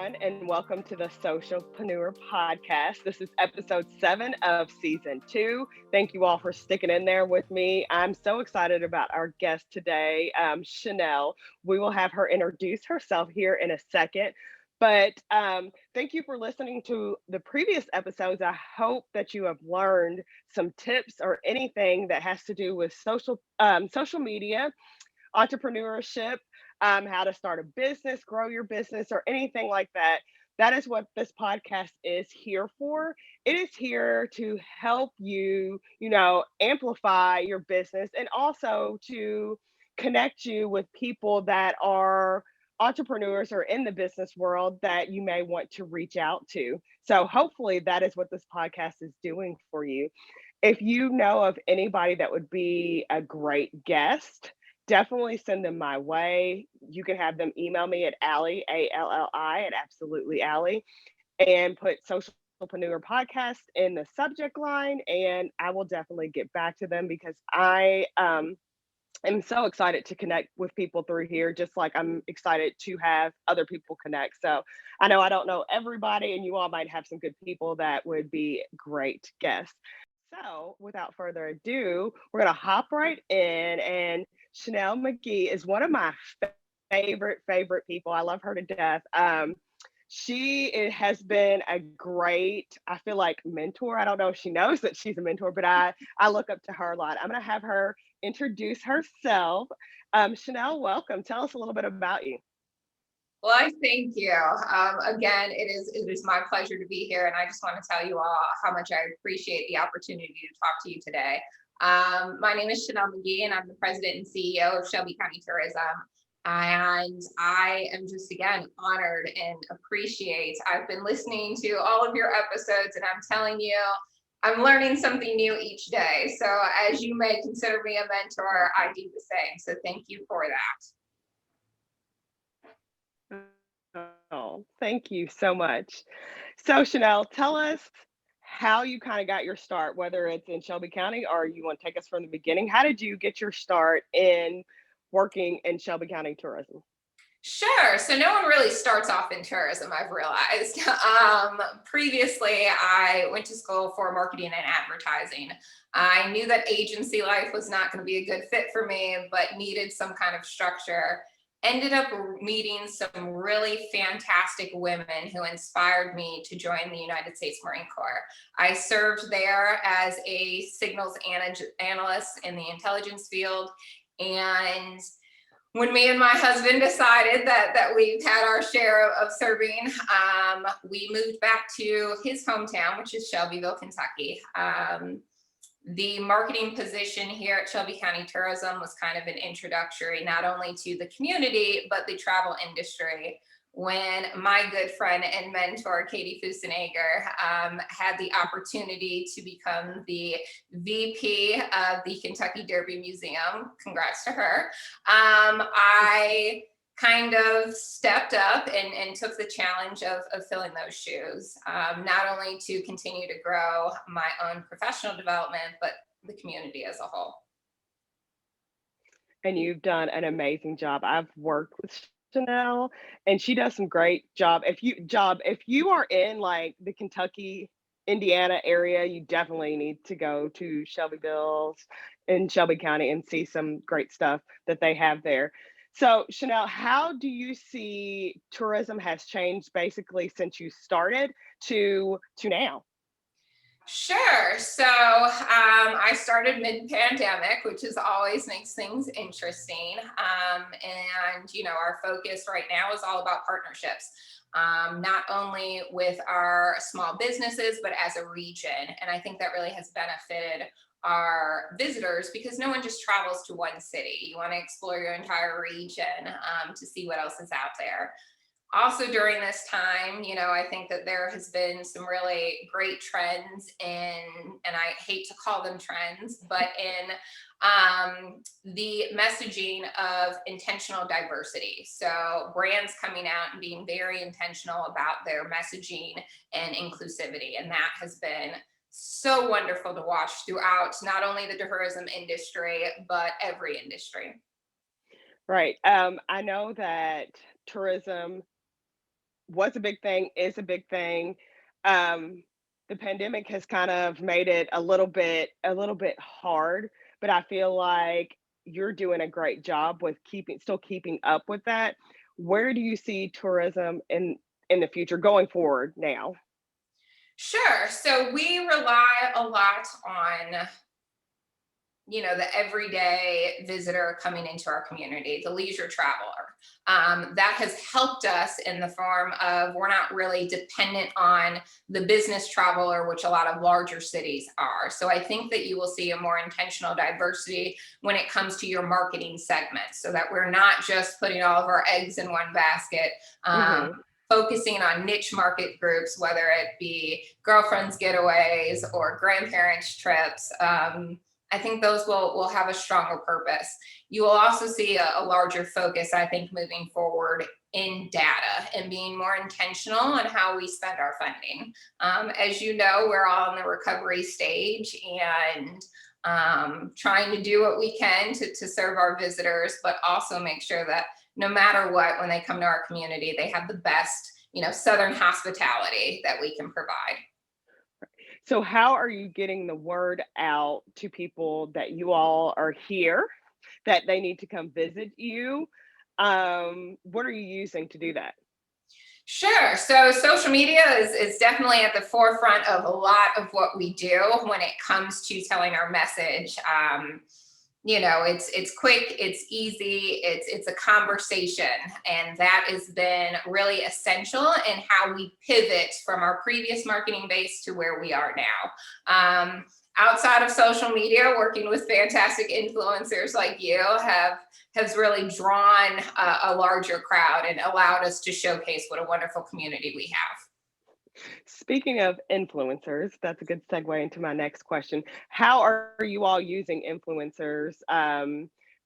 everyone, and welcome to the Socialpreneur Podcast. This is episode 7 of season 2. Thank you all for sticking in there with me. I'm so excited about our guest today, Chenelle. We will have her introduce herself here in a second. But thank you for listening to the previous episodes. I hope that you have learned some tips or anything that has to do with social media, entrepreneurship, how to start a business, grow your business, or anything like that. That is what this podcast is here for. It is here to help you, amplify your business and also to connect you with people that are entrepreneurs or in the business world that you may want to reach out to. So hopefully that is what this podcast is doing for you. If you know of anybody that would be a great guest, definitely send them my way. You can have them email me at Allie, Alli, at Absolutely Allie, and put Socialpreneur Podcast in the subject line, and I will definitely get back to them because I am so excited to connect with people through here, just like I'm excited to have other people connect. So I know I don't know everybody, and you all might have some good people that would be great guests. So, without further ado, we're going to hop right in. And Chenelle McGee is one of my favorite people. I love her to death. Has been a great, I feel like, mentor. I don't know if she knows that she's a mentor, but I look up to her a lot. I'm going to have her introduce herself. Chenelle, welcome. Tell us a little bit about you. Well, I thank you. Again, it is my pleasure to be here, and I just want to tell you all how much I appreciate the opportunity to talk to you today. My name is Chenelle McGee, and I'm the president and CEO of Shelby County Tourism. And I am just, again, honored and appreciate. I've been listening to all of your episodes, and I'm telling you, I'm learning something new each day. So as you may consider me a mentor, I do the same. So thank you for that. Oh, thank you so much. So, Chenelle, tell us how you kind of got your start, whether it's in Shelby County or you want to take us from the beginning. How did you get your start in working in Shelby County tourism? Sure. So no one really starts off in tourism, I've realized. Previously, I went to school for marketing and advertising. I knew that agency life was not going to be a good fit for me, but needed some kind of structure. Ended up meeting some really fantastic women who inspired me to join the United States Marine Corps. I served there as a signals analyst in the intelligence field. And when me and my husband decided that we've had our share of serving, we moved back to his hometown, which is Shelbyville, Kentucky. The marketing position here at Shelby County Tourism was kind of an introductory, not only to the community, but the travel industry. When my good friend and mentor, Katie Fusenegger, had the opportunity to become the VP of the Kentucky Derby Museum, congrats to her, I kind of stepped up and took the challenge of filling those shoes, not only to continue to grow my own professional development, but the community as a whole. And you've done an amazing job. I've worked with Chenelle, and she does some great job. If you are in like the Kentucky, Indiana area, you definitely need to go to Shelbyville in Shelby County and see some great stuff that they have there. So, Chenelle, how do you see tourism has changed basically since you started to now? Sure. So I started mid-pandemic, which is always makes things interesting. And, our focus right now is all about partnerships, not only with our small businesses, but as a region. And I think that really has benefited our visitors because no one just travels to one city. You want to explore your entire region to see what else is out there. Also during this time, I think that there has been some really great trends and I hate to call them trends, but in the messaging of intentional diversity. So brands coming out and being very intentional about their messaging and inclusivity. And that has been so wonderful to watch throughout not only the tourism industry, but every industry. Right. I know that tourism was a big thing, is a big thing. Um, the pandemic has kind of made it a little bit hard, but I feel like you're doing a great job with keeping up with that. Where do you see tourism in the future going forward now? Sure. So we rely a lot on, the everyday visitor coming into our community, the leisure traveler. That has helped us in the form of we're not really dependent on the business traveler, which a lot of larger cities are. So I think that you will see a more intentional diversity when it comes to your marketing segment, so that we're not just putting all of our eggs in one basket. Hmm. Focusing on niche market groups, whether it be girlfriends getaways or grandparents trips. I think those will have a stronger purpose. You will also see a larger focus, I think, moving forward in data and being more intentional on how we spend our funding. As you know, we're all in the recovery stage and trying to do what we can to serve our visitors, but also make sure that no matter what, when they come to our community, they have the best, Southern hospitality that we can provide. So, how are you getting the word out to people that you all are here, that they need to come visit you? What are you using to do that? Sure. So social media is definitely at the forefront of a lot of what we do when it comes to telling our message. It's quick, it's easy, it's a conversation, and that has been really essential in how we pivot from our previous marketing base to where we are now. Outside of social media, working with fantastic influencers like you has really drawn a larger crowd and allowed us to showcase what a wonderful community we have. Speaking of influencers, that's a good segue into my next question. How are you all using influencers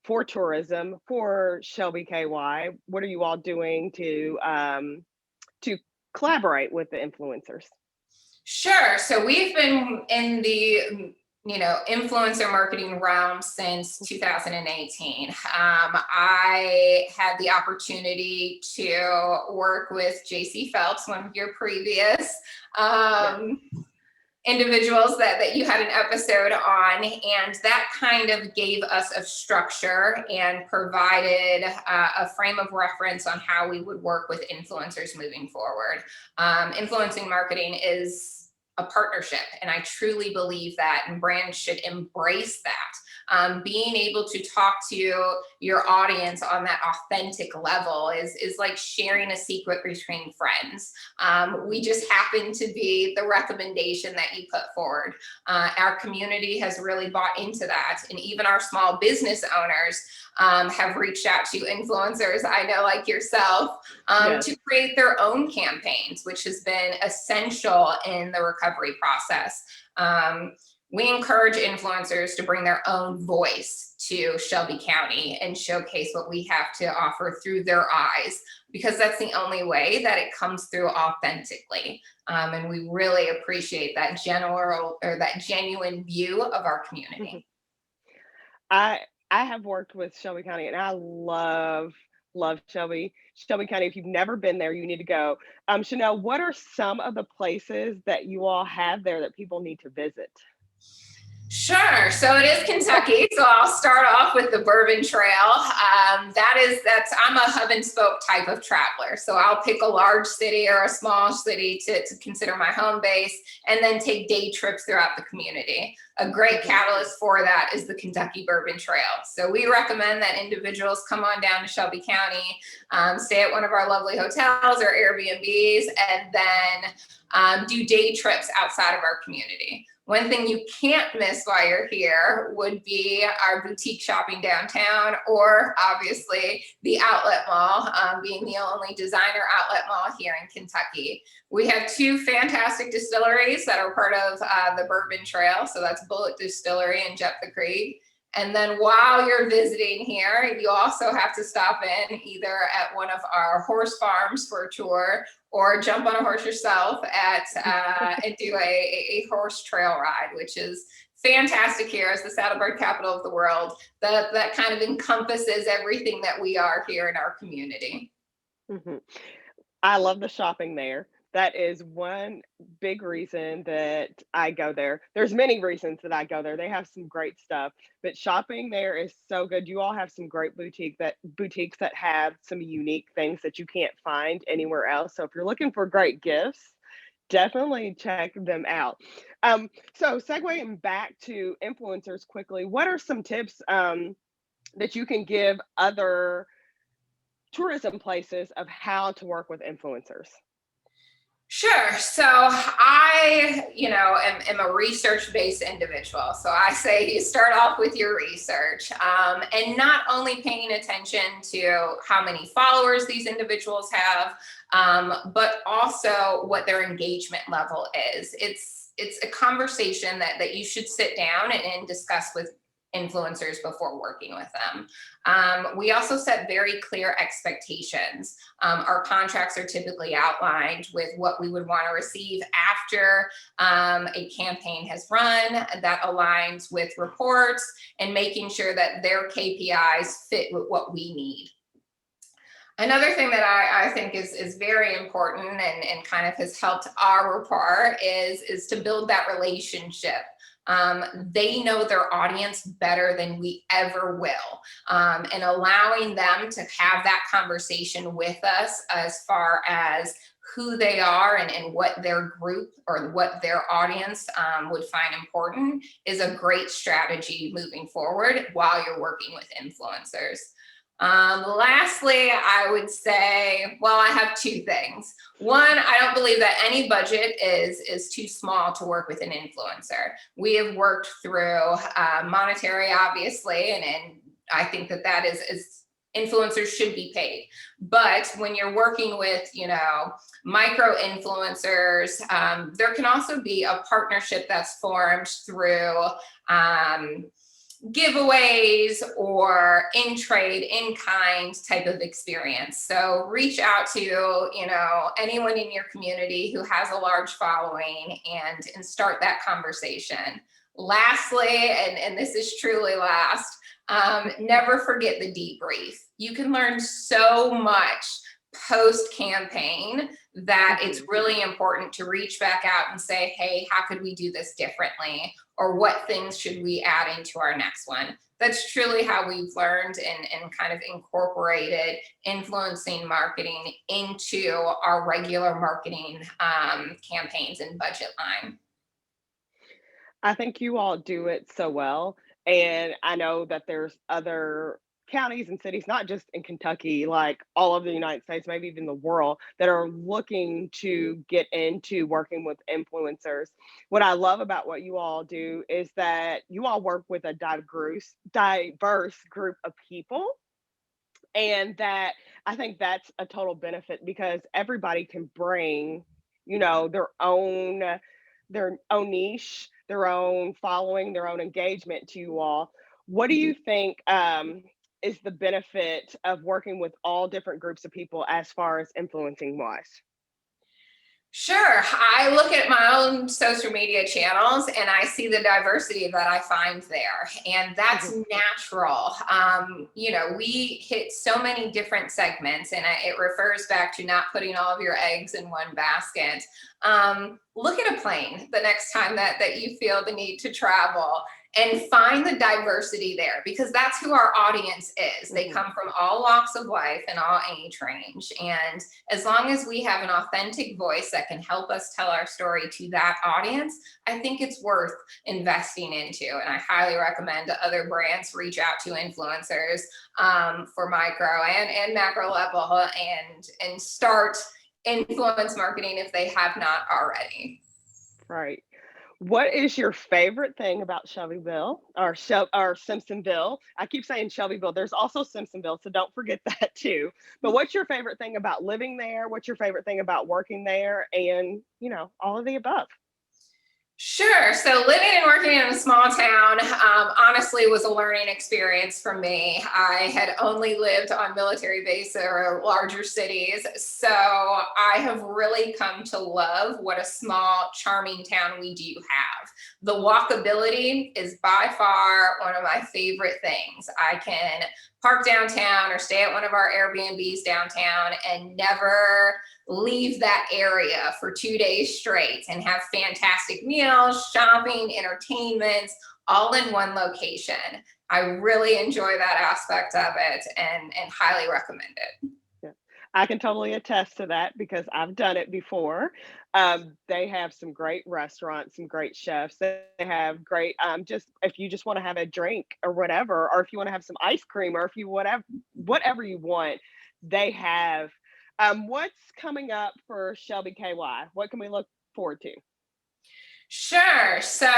for tourism for Shelby KY? What are you all doing to collaborate with the influencers? Sure. So we've been in the influencer marketing realm since 2018. I had the opportunity to work with JC Phelps, one of your previous Yeah. um, individuals that you had an episode on, and that kind of gave us a structure and provided a frame of reference on how we would work with influencers moving forward. Influencing marketing is a partnership, and I truly believe that, and brands should embrace that. Being able to talk to your audience on that authentic level is like sharing a secret between friends. We just happen to be the recommendation that you put forward. Our community has really bought into that, and even our small business owners have reached out to influencers, I know, like yourself, Yes. to create their own campaigns, which has been essential in the recovery process. We encourage influencers to bring their own voice to Shelby County and showcase what we have to offer through their eyes, because that's the only way that it comes through authentically. And we really appreciate that general or that genuine view of our Mhm. community. I I have worked with Shelby County and I love Shelby County. If you've never been there, you need to go. Chanel, what are some of the places that you all have there that people need to visit? Sure. So it is Kentucky. So I'll start off with the Bourbon Trail. I'm a hub and spoke type of traveler. So I'll pick a large city or a small city to consider my home base, and then take day trips throughout the community. A great Mhm. catalyst for that is the Kentucky Bourbon Trail. So we recommend that individuals come on down to Shelby County, stay at one of our lovely hotels or Airbnbs, and then do day trips outside of our community. One thing you can't miss while you're here would be our boutique shopping downtown, or obviously the outlet mall, being the only designer outlet mall here in Kentucky. We have two fantastic distilleries that are part of the Bourbon Trail. So that's Bullet Distillery and Jeptha Creek. And then while you're visiting here, you also have to stop in either at one of our horse farms for a tour, or jump on a horse yourself at and do a horse trail ride, which is fantastic here as the saddlebird capital of the world. That kind of encompasses everything that we are here in our community. Mhm. I love the shopping there. That is one big reason that I go there. There's many reasons that I go there. They have some great stuff, but shopping there is so good. You all have some great boutiques that have some unique things that you can't find anywhere else. So if you're looking for great gifts, definitely check them out. So segueing back to influencers quickly, what are some tips that you can give other tourism places of how to work with influencers? Sure. So I, am a research-based individual. So I say you start off with your research, and not only paying attention to how many followers these individuals have, but also what their engagement level is. It's a conversation that you should sit down and discuss with influencers before working with them. We also set very clear expectations. Our contracts are typically outlined with what we would want to receive after a campaign has run that aligns with reports and making sure that their KPIs fit with what we need. Another thing that I think is very important and kind of has helped our rapport is to build that relationship. They know their audience better than we ever will. And allowing them to have that conversation with us as far as who they are and what their group or what their audience would find important is a great strategy moving forward while you're working with influencers. Lastly, I would say, well, I have two things. One, I don't believe that any budget is too small to work with an influencer. We have worked through monetary, obviously, and I think that is influencers should be paid. But when you're working with, micro influencers, there can also be a partnership that's formed through giveaways or in trade, in kind type of experience. So reach out to, anyone in your community who has a large following and start that conversation. Lastly, and this is truly last, never forget the debrief. You can learn so much post campaign that it's really important to reach back out and say, hey, how could we do this differently? Or what things should we add into our next one? That's truly how we've learned and kind of incorporated influencing marketing into our regular marketing campaigns and budget line. I think you all do it so well. And I know that there's other counties and cities, not just in Kentucky, like all over the United States, maybe even the world, that are looking to get into working with influencers. What I love about what you all do is that you all work with a diverse group of people. And that I think that's a total benefit because everybody can bring, their own niche, their own following, their own engagement to you all. What do you think is the benefit of working with all different groups of people as far as influencing wise? Sure. I look at my own social media channels and I see the diversity that I find there. And that's Mhm. natural. We hit so many different segments, and it refers back to not putting all of your eggs in one basket. Look at a plane the next time that you feel the need to travel and find the diversity there because that's who our audience is. They Mhm. come from all walks of life and all age range. And as long as we have an authentic voice that can help us tell our story to that audience, I think it's worth investing into. And I highly recommend other brands reach out to influencers for micro and macro level and start influence marketing if they have not already. Right. What is your favorite thing about Shelbyville or Simpsonville? I keep saying Shelbyville. There's also Simpsonville, so don't forget that too. But what's your favorite thing about living there? What's your favorite thing about working there? And, all of the above. Sure. So living and working in a small town, honestly was a learning experience for me. I had only lived on military base or larger cities. So I have really come to love what a small, charming town we do have. The walkability is by far one of my favorite things. I can park downtown or stay at one of our Airbnbs downtown and never leave that area for 2 days straight and have fantastic meals, shopping, entertainments, all in one location. I really enjoy that aspect of it and highly recommend it. Yeah. I can totally attest to that because I've done it before. They have some great restaurants, some great chefs. They have great, just if you just want to have a drink or whatever, or if you want to have some ice cream, or if you whatever you want, they have. What's coming up for ShelbyKY? What can we look forward to? Sure. So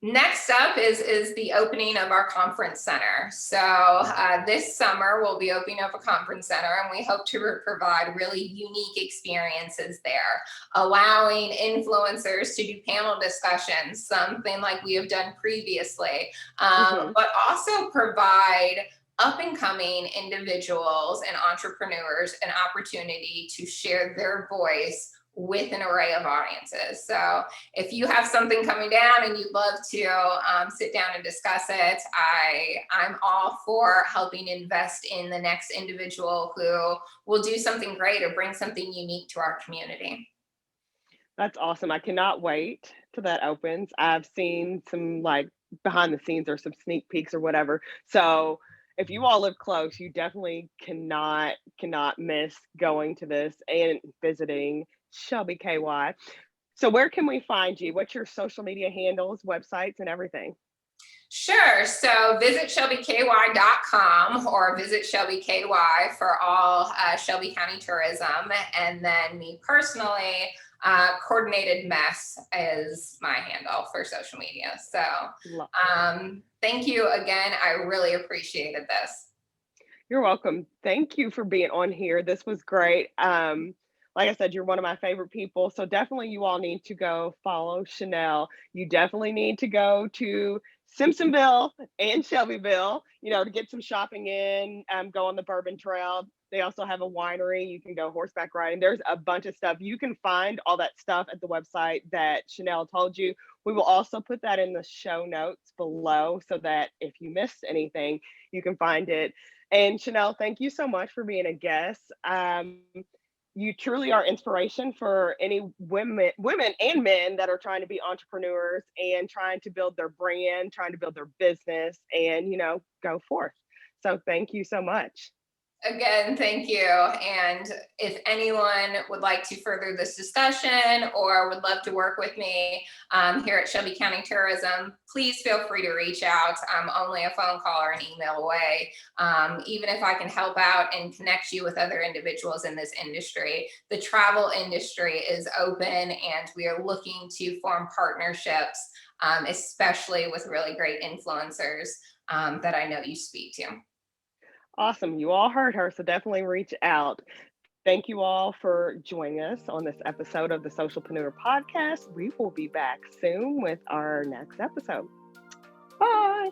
next up is the opening of our conference center. So this summer we'll be opening up a conference center, and we hope to provide really unique experiences there, allowing influencers to do panel discussions, something like we have done previously, but also provide up and coming individuals and entrepreneurs an opportunity to share their voice with an array of audiences. So if you have something coming down and you'd love to sit down and discuss it, I'm all for helping invest in the next individual who will do something great or bring something unique to our community. That's awesome. I cannot wait till that opens. I've seen some like behind the scenes or some sneak peeks or whatever. So if you all live close, you definitely cannot miss going to this and visiting ShelbyKY. So where can we find you? What's your social media handles, websites, and everything? Sure. So visit ShelbyKY.com or visit ShelbyKY for all Shelby County tourism. And then me personally, Coordinated Mess is my handle for social media. So thank you again. I really appreciated this. You're welcome. Thank you for being on here. This was great. Like I said, you're one of my favorite people. So definitely you all need to go follow Chenelle. You definitely need to go to Simpsonville and Shelbyville, to get some shopping in, go on the Bourbon Trail. They also have a winery. You can go horseback riding. There's a bunch of stuff. You can find all that stuff at the website that Chenelle told you. We will also put that in the show notes below so that if you missed anything, you can find it. And Chenelle, thank you so much for being a guest. You truly are inspiration for any women and men that are trying to be entrepreneurs and trying to build their brand, trying to build their business, and go forth. So thank you so much. Again, thank you. And if anyone would like to further this discussion or would love to work with me here at Shelby County Tourism, please feel free to reach out. I'm only a phone call or an email away. Even if I can help out and connect you with other individuals in this industry, the travel industry is open and we are looking to form partnerships, especially with really great influencers that I know you speak to. Awesome. You all heard her, so definitely reach out. Thank you all for joining us on this episode of the Socialpreneur Podcast. We will be back soon with our next episode. Bye.